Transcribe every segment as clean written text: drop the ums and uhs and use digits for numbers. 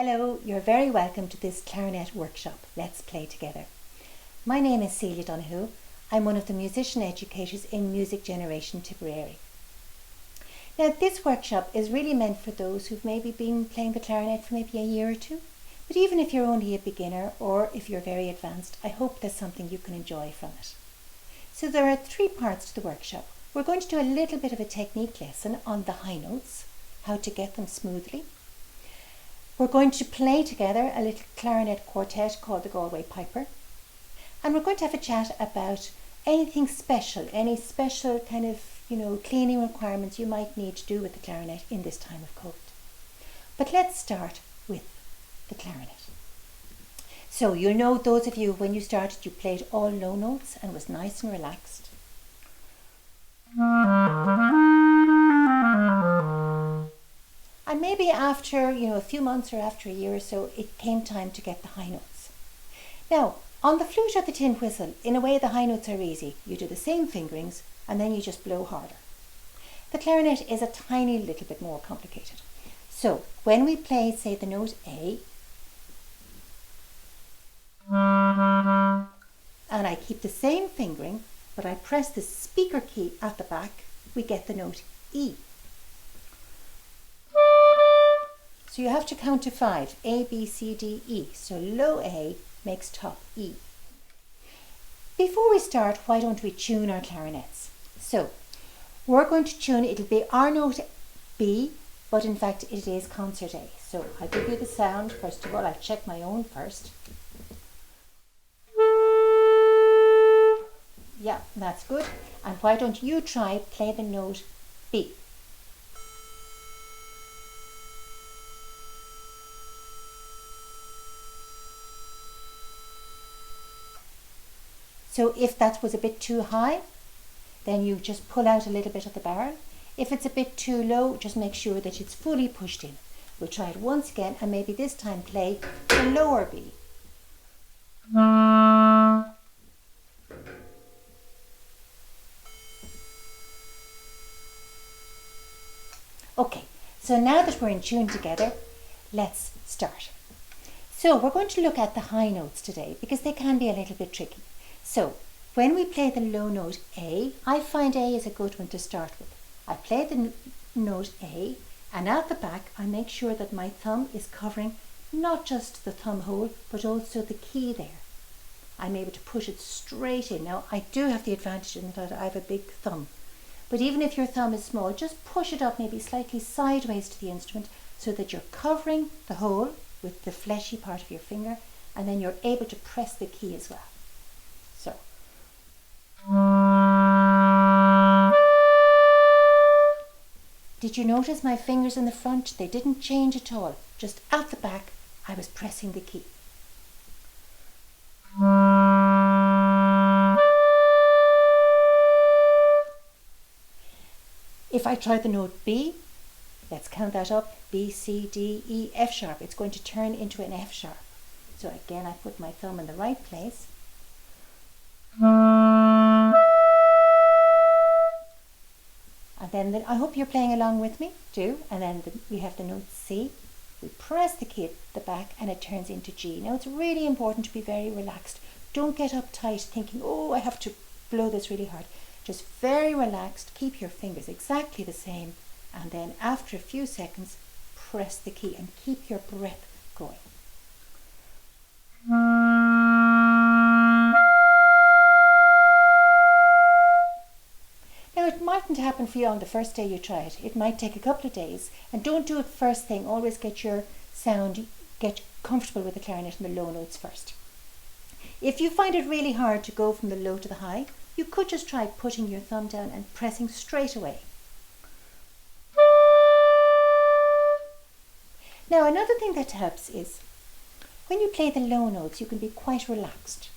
Hello, you're very welcome to this clarinet workshop. Let's play together. My name is Celia Donoghue. I'm one of the musician educators in Music Generation Tipperary. Now this workshop is really meant for those who've maybe been playing the clarinet for maybe a year or two. But even if you're only a beginner or if you're very advanced, I hope there's something you can enjoy from it. So there are 3 parts to the workshop. We're going to do a little bit of a technique lesson on the high notes, how to get them smoothly. We're going to play together a little clarinet quartet called the Galway Piper. And we're going to have a chat about anything special, any special kind of, cleaning requirements you might need to do with the clarinet in this time of COVID. But let's start with the clarinet. So you'll know, those of you, when you started, you played all low notes and was nice and relaxed. And maybe after, a few months or after a year or so, it came time to get the high notes. Now, on the flute or the tin whistle, in a way the high notes are easy. You do the same fingerings and then you just blow harder. The clarinet is a tiny little bit more complicated. So, when we play, say, the note A, and I keep the same fingering, but I press the speaker key at the back, we get the note E. So you have to count to 5, A, B, C, D, E. So low A makes top E. Before we start, why don't we tune our clarinets? So we're going to tune, it'll be our note B, but in fact it is concert A. So I'll give you the sound. First of all, I'll check my own first. Yeah, that's good. And why don't you try play the note B? So if that was a bit too high, then you just pull out a little bit of the barrel. If it's a bit too low, just make sure that it's fully pushed in. We'll try it once again and maybe this time play the lower B. Okay, so now that we're in tune together, let's start. So we're going to look at the high notes today because they can be a little bit tricky. So when we play the low note A, I find A is a good one to start with. I play the note A, and at the back I make sure that my thumb is covering not just the thumb hole but also the key there. I'm able to push it straight in. Now I do have the advantage in that I have a big thumb, but even if your thumb is small, just push it up maybe slightly sideways to the instrument so that you're covering the hole with the fleshy part of your finger, and then you're able to press the key as well. So. Did you notice my fingers in the front? They didn't change at all. Just at the back, I was pressing the key. If I try the note B, let's count that up. B, C, D, E, F sharp. It's going to turn into an F sharp. So again, I put my thumb in the right place. And then I hope you're playing along with me, do. And then we have the note C. We press the key at the back and it turns into G. Now it's really important to be very relaxed. Don't get uptight thinking, oh, I have to blow this really hard. Just very relaxed, keep your fingers exactly the same, and then after a few seconds, press the key and keep your breath going. Now it mightn't happen for you on the first day you try it. It might take a couple of days, and don't do it first thing. Always get your sound, get comfortable with the clarinet and the low notes first. If you find it really hard to go from the low to the high, you could just try putting your thumb down and pressing straight away. Now another thing that helps is when you play the low notes, you can be quite relaxed.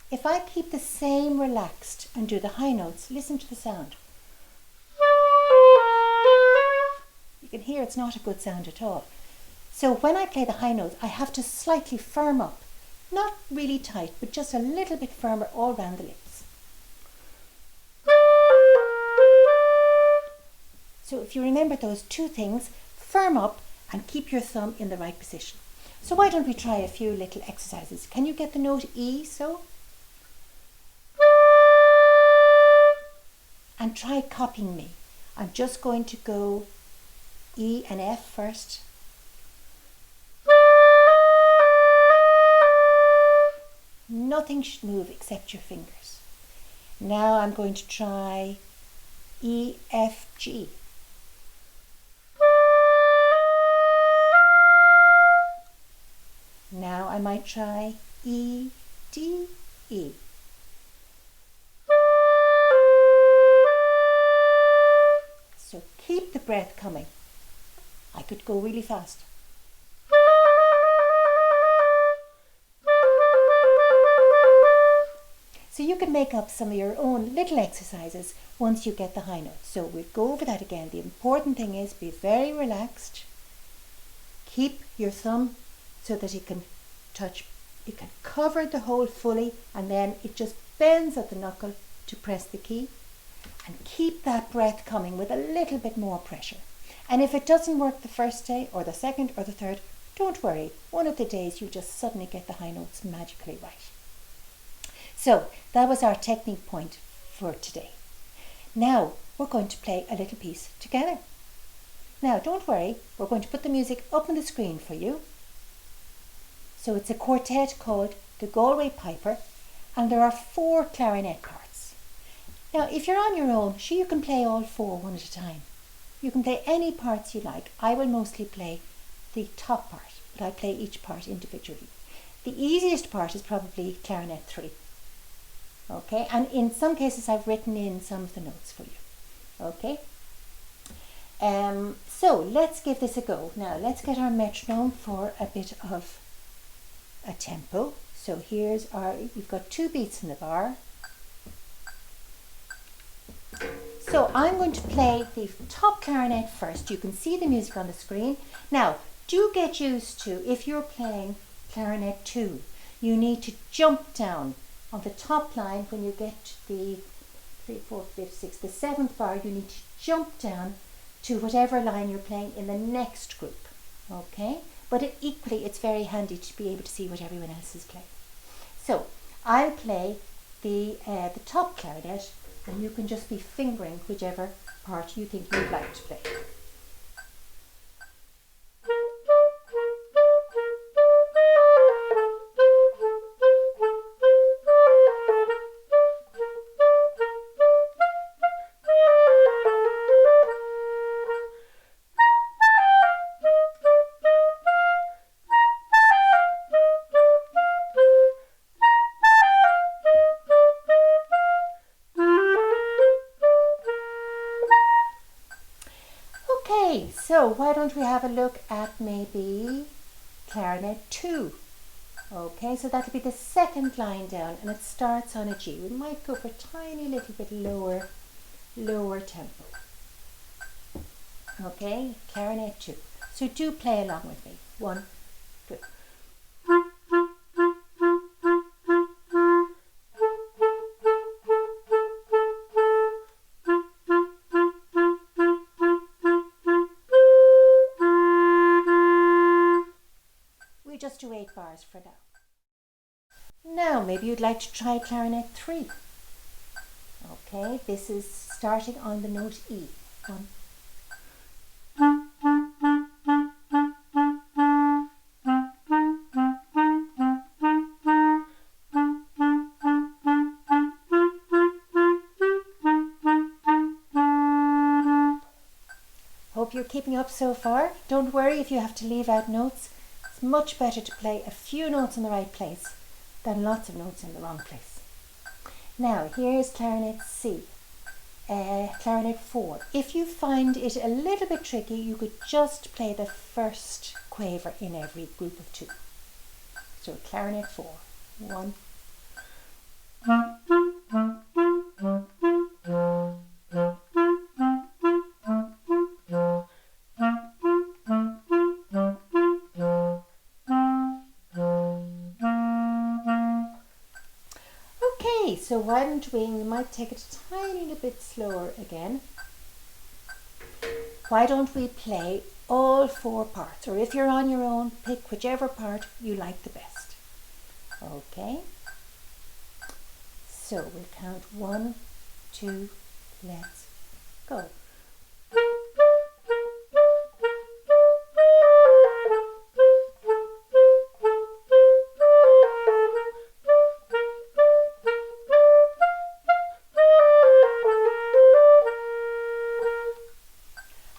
If I keep the same relaxed and do the high notes, listen to the sound. You can hear it's not a good sound at all. So when I play the high notes, I have to slightly firm up. Not really tight, but just a little bit firmer all around the lips. So if you remember those two things, firm up and keep your thumb in the right position. So why don't we try a few little exercises? Can you get the note E so? And try copying me. I'm just going to go E and F first. Nothing should move except your fingers. Now I'm going to try E, F, G. Now I might try E, D, E. So keep the breath coming. I could go really fast. So you can make up some of your own little exercises once you get the high notes. So we'll go over that again. The important thing is be very relaxed. Keep your thumb so that it can touch, it can cover the hole fully, and then it just bends at the knuckle to press the key. And keep that breath coming with a little bit more pressure. And if it doesn't work the first day or the second or the third, don't worry. One of the days you'll just suddenly get the high notes magically right. So that was our technique point for today. Now we're going to play a little piece together. Now don't worry, we're going to put the music up on the screen for you. So it's a quartet called the Galway Piper, and there are 4 clarinet parts. Now if you're on your own, sure, you can play all 4 one at a time. You can play any parts you like. I will mostly play the top part, but I play each part individually. The easiest part is probably clarinet 3. Okay, and in some cases I've written in some of the notes for you. Okay, so let's give this a go. Now let's get our metronome for a bit of a tempo. So here's our, we've got 2 beats in the bar. So I'm going to play the top clarinet first. You can see the music on the screen. Now do get used to, if you're playing clarinet 2, you need to jump down on the top line. When you get to the 3, 4, 5, 6, the 7th bar, you need to jump down to whatever line you're playing in the next group. Okay, but equally it's very handy to be able to see what everyone else is playing. So I'll play the top clarinet, and you can just be fingering whichever part you think you'd like to play. Okay, so why don't we have a look at maybe clarinet 2. Okay, so that'll be the 2nd line down, and it starts on a G. We might go for a tiny little bit lower tempo. Okay, clarinet 2. So do play along with me. 1, 2. Just do 8 bars for now. Now maybe you'd like to try clarinet 3. Okay, this is starting on the note E. 1. Hope you're keeping up so far. Don't worry if you have to leave out notes. It's much better to play a few notes in the right place than lots of notes in the wrong place. Now here's clarinet C, clarinet 4. If you find it a little bit tricky, you could just play the first quaver in every group of 2. So clarinet 4. 1. So why don't we might take it a tiny little bit slower again. why don't we play all 4 parts? Or if you're on your own, pick whichever part you like the best. Okay? So we'll count 1, 2, let's go.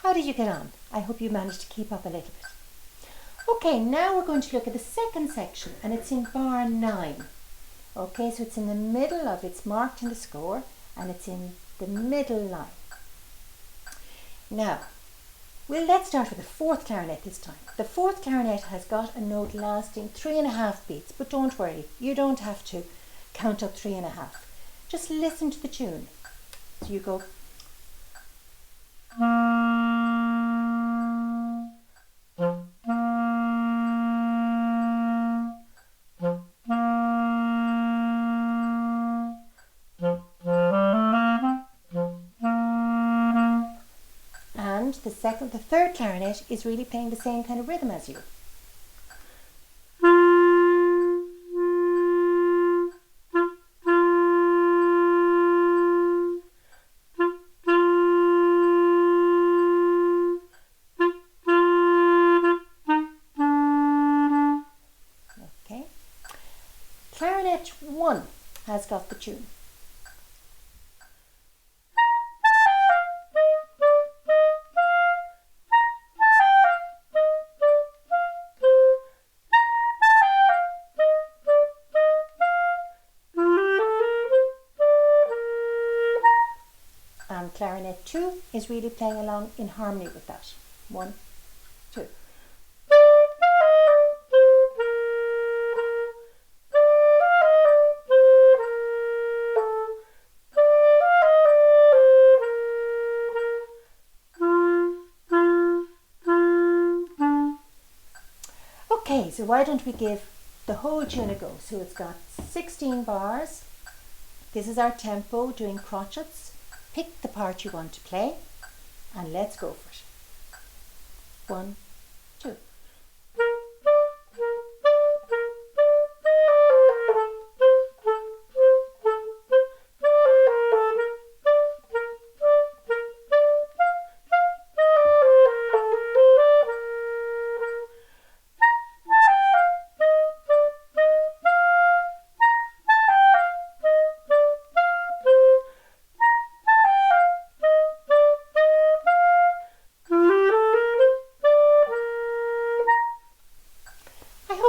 How did you get on? I hope you managed to keep up a little bit. Okay, now we're going to look at the second section, and it's in bar 9. Okay, so it's in the middle of, it's marked in the score, and it's in the middle line. Now, let's start with the 4th clarinet this time. The 4th clarinet has got a note lasting 3.5 beats, but don't worry, you don't have to count up 3.5. Just listen to the tune. So you go. And the 3rd clarinet is really playing the same kind of rhythm as you. Okay. Clarinet 1 has got the tune. And Clarinet 2 is really playing along in harmony with that. 1, 2. Okay, so why don't we give the whole tune a go? So it's got 16 bars. This is our tempo, doing crotchets. Pick the part you want to play, and let's go for it. 1, 2.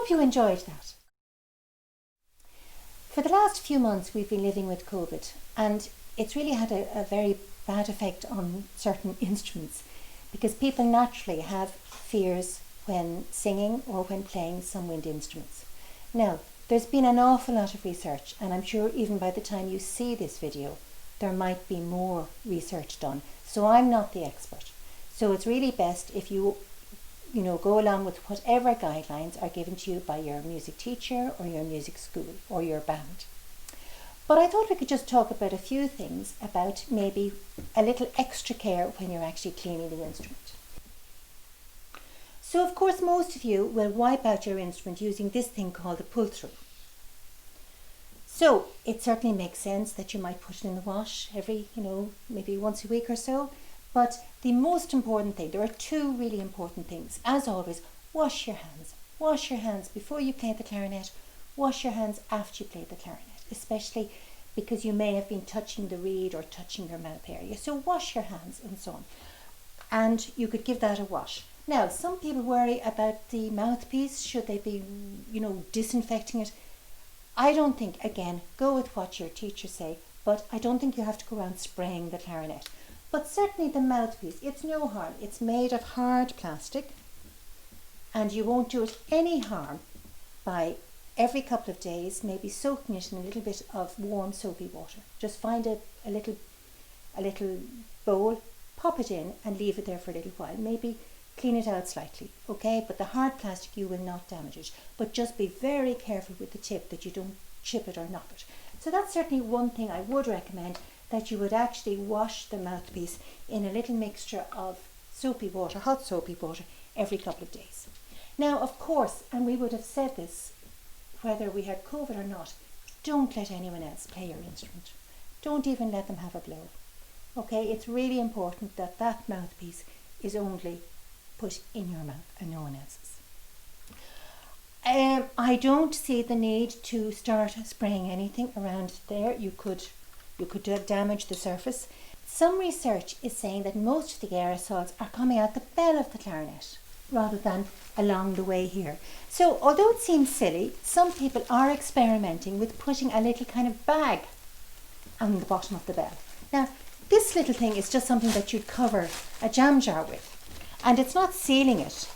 You enjoyed that. For the last few months we've been living with COVID, and it's really had a very bad effect on certain instruments, because people naturally have fears when singing or when playing some wind instruments. Now, there's been an awful lot of research, and I'm sure even by the time you see this video there might be more research done, so I'm not the expert. So it's really best if you go along with whatever guidelines are given to you by your music teacher or your music school or your band. But I thought we could just talk about a few things about maybe a little extra care when you're actually cleaning the instrument. So of course most of you will wipe out your instrument using this thing called a pull-through. So it certainly makes sense that you might put it in the wash every, maybe once a week or so. But the most important thing, there are 2 really important things. As always, wash your hands. Wash your hands before you play the clarinet. Wash your hands after you play the clarinet, especially because you may have been touching the reed or touching your mouth area. So wash your hands and so on. And you could give that a wash. Now, some people worry about the mouthpiece. Should they be, disinfecting it? I don't think, again, go with what your teachers say, but I don't think you have to go around spraying the clarinet. But certainly the mouthpiece, it's no harm. It's made of hard plastic, and you won't do it any harm by every couple of days maybe soaking it in a little bit of warm soapy water. Just find a little bowl, pop it in and leave it there for a little while. Maybe clean it out slightly, okay? But the hard plastic, you will not damage it. But just be very careful with the tip that you don't chip it or knock it. So that's certainly one thing I would recommend, that you would actually wash the mouthpiece in a little mixture of soapy water, hot soapy water, every couple of days. Now, of course, and we would have said this whether we had COVID or not, don't let anyone else play your instrument. Don't even let them have a blow. Okay, it's really important that that mouthpiece is only put in your mouth and no one else's. I don't see the need to start spraying anything around there. You could damage the surface. Some research is saying that most of the aerosols are coming out the bell of the clarinet rather than along the way here. So although it seems silly, some people are experimenting with putting a little kind of bag on the bottom of the bell. Now, this little thing is just something that you'd cover a jam jar with, and it's not sealing it.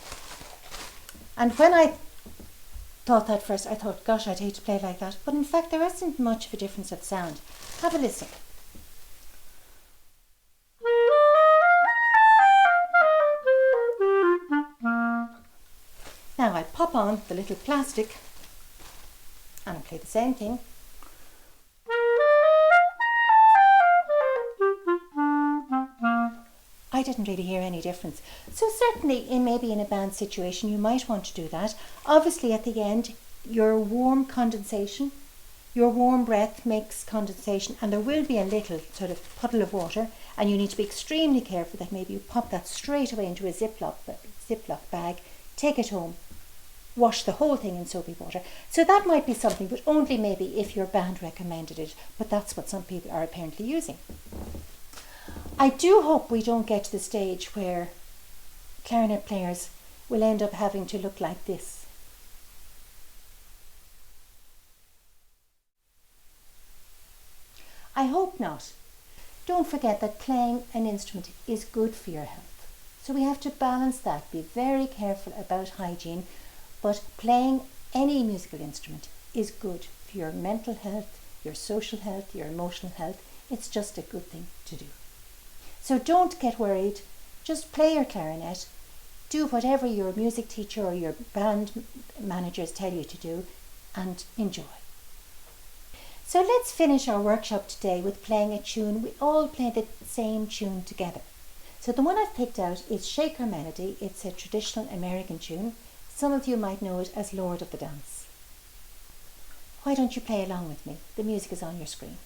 And when I thought that first, I thought, gosh, I'd hate to play like that. But in fact, there isn't much of a difference of sound. Have a listen. Now I pop on the little plastic and I play the same thing. I didn't really hear any difference. So certainly maybe in a band situation you might want to do that. Obviously at the end your warm condensation, your warm breath makes condensation, and there will be a little sort of puddle of water, and you need to be extremely careful that maybe you pop that straight away into a Ziploc bag, take it home, wash the whole thing in soapy water. So that might be something, but only maybe if your band recommended it, but that's what some people are apparently using. I do hope we don't get to the stage where clarinet players will end up having to look like this. I hope not. Don't forget that playing an instrument is good for your health. So we have to balance that, be very careful about hygiene, but playing any musical instrument is good for your mental health, your social health, your emotional health. It's just a good thing to do. So don't get worried, just play your clarinet, do whatever your music teacher or your band managers tell you to do, and enjoy. So let's finish our workshop today with playing a tune. We all play the same tune together. So the one I've picked out is Shaker Melody. It's a traditional American tune. Some of you might know it as Lord of the Dance. Why don't you play along with me? The music is on your screen.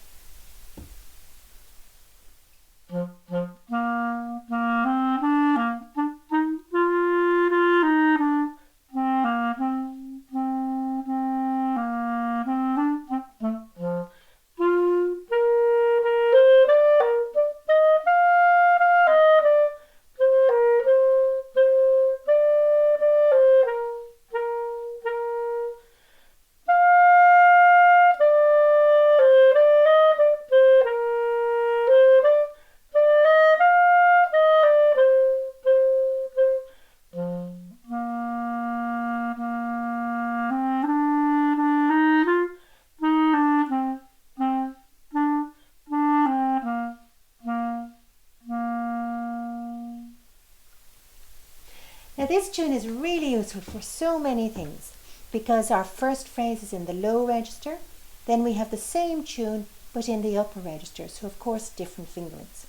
Now this tune is really useful for so many things, because our first phrase is in the low register, then we have the same tune but in the upper register, so of course different fingerings.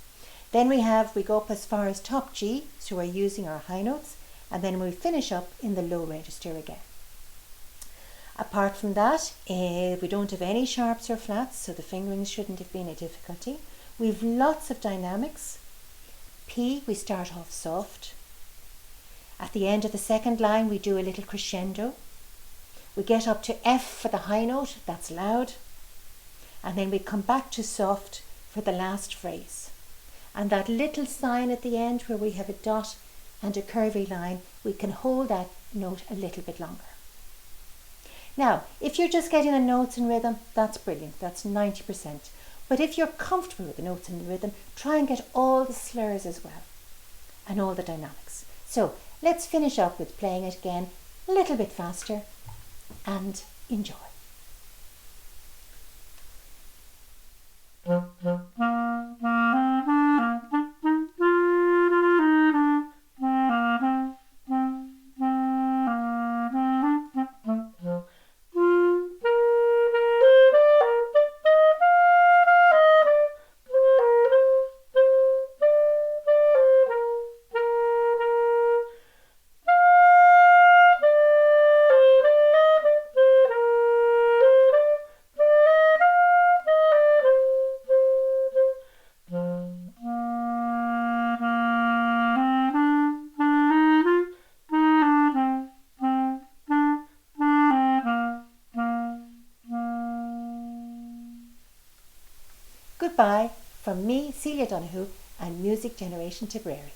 Then we go up as far as top G, so we're using our high notes, and then we finish up in the low register again. Apart from that, we don't have any sharps or flats, so the fingerings shouldn't have been a difficulty. We've lots of dynamics. P, we start off soft. At the end of the second line, we do a little crescendo. We get up to F for the high note, that's loud. And then we come back to soft for the last phrase. And that little sign at the end where we have a dot and a curvy line, we can hold that note a little bit longer. Now, if you're just getting the notes in rhythm, that's brilliant, that's 90%. But if you're comfortable with the notes in the rhythm, try and get all the slurs as well, and all the dynamics. So, let's finish up with playing it again a little bit faster and enjoy. Goodbye from me, Celia Donoghue, and Music Generation Tipperary.